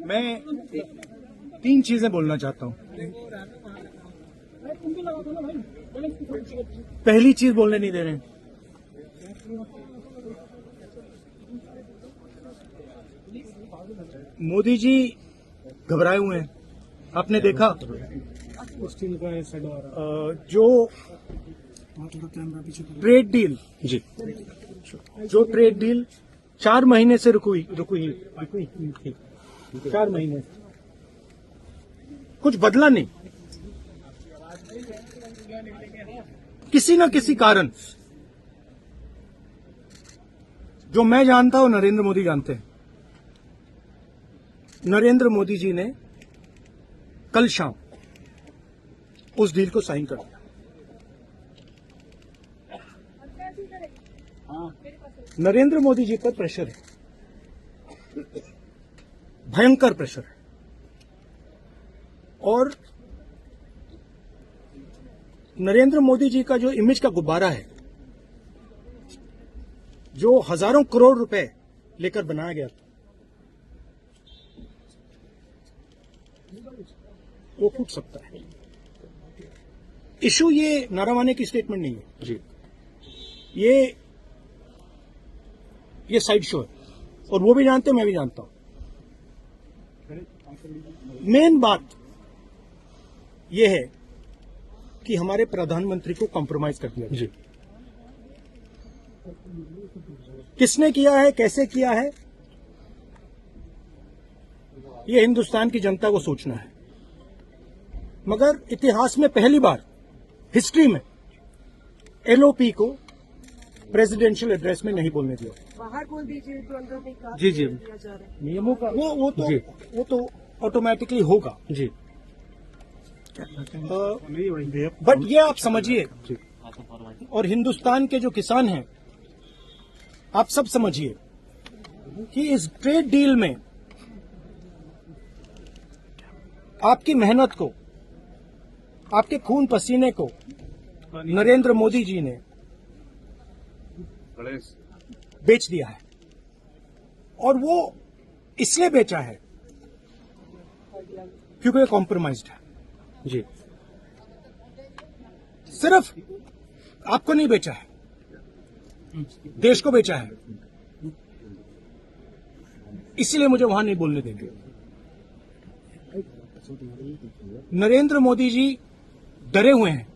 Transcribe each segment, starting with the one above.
मैं तीन चीजें बोलना चाहता हूं। पहली चीज बोलने नहीं दे रहे हैं। मोदी जी घबराए हुए हैं। आपने देखा जो ट्रेड डील जी, जो ट्रेड डील 4 महीने से रुकी 4 महीने से कुछ बदला नहीं। किसी न किसी कारण, जो मैं जानता हूं नरेंद्र मोदी जानते हैं, नरेंद्र मोदी जी ने कल शाम उस डील को साइन कर दिया। नरेंद्र मोदी जी पर प्रेशर है, भयंकर प्रेशर है। और नरेंद्र मोदी जी का जो इमेज का गुब्बारा है, जो हजारों करोड़ रुपए लेकर बनाया गया था, वो फूट सकता है। इशू ये नारावाने की स्टेटमेंट नहीं है जी, ये साइड शो है, और वो भी जानते हैं, मैं भी जानता हूं। मेन बात ये है कि हमारे प्रधानमंत्री को कॉम्प्रोमाइज कर दिया जी, किसने किया है, कैसे किया है, ये हिंदुस्तान की जनता को सोचना है। मगर इतिहास में पहली बार हिस्ट्री में एलओपी को प्रेसिडेंशियल एड्रेस में नहीं बोलने दिया। बाहर बोल दीजिए तो अंदर नहीं कहा जी, जी। दिया जा रहा है। नियमों का जी। वो तो ऑटोमेटिकली होगा। जी, बट ये आप समझिए, जी, और हिंदुस्तान के जो किसान हैं, आप सब समझिए कि इस ट्रेड डील में आपकी मेहनत को, आपके खून पसीने को नरेंद्र मोदी जी ने बेच दिया है। और वो इसलिए बेचा है क्योंकि ये कॉम्प्रोमाइज्ड है। जी, सिर्फ आपको नहीं बेचा है, देश को बेचा है। इसीलिए मुझे वहां नहीं बोलने देंगे। नरेंद्र मोदी जी डरे हुए हैं,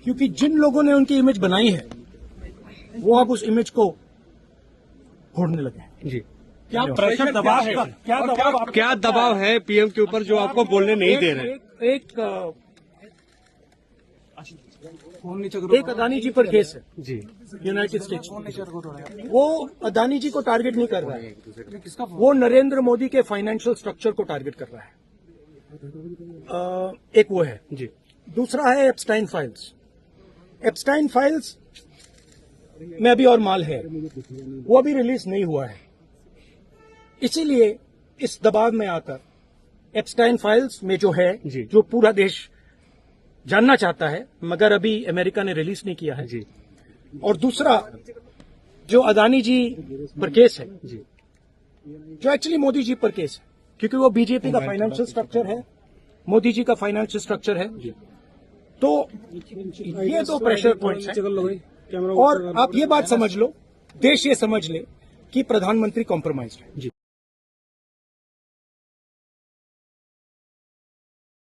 क्योंकि जिन लोगों ने उनकी इमेज बनाई है, वो अब उस इमेज को फोड़ने लगे हैं। जी। क्या प्रेशर, दबाव है, क्या दबाव है पीएम के ऊपर जो आपको बोलने नहीं दे रहे? एक अदानी जी पर केस है जी, यूनाइटेड स्टेट्स। वो अदानी जी को टारगेट नहीं कर रहा है, वो नरेंद्र मोदी के फाइनेंशियल स्ट्रक्चर को टारगेट कर रहा है। एक वो है जी, दूसरा है एप्स्टाइन फाइल्स। एप्स्टाइन फाइल्स में अभी और माल है, वो अभी रिलीज नहीं हुआ है। इसीलिए इस दबाव में आकर एप्स्टाइन फाइल्स में जो है, जी, जो पूरा देश जानना चाहता है, मगर अभी अमेरिका ने रिलीज नहीं किया है। जी, और दूसरा जो अदानी जी पर केस है, जी, जो एक्चुअली मोदी जी पर केस है, क्योंकि वो बीजेपी का फाइनेंशियल स्ट्रक्चर है, मोदी जी का फाइनेंशियल स्ट्रक्चर है। तो ये दो प्रेशर पॉइंट्स हैं। और आप ये बात समझ लो, देश ये समझ ले कि प्रधानमंत्री कॉम्प्रोमाइज्ड है। जी।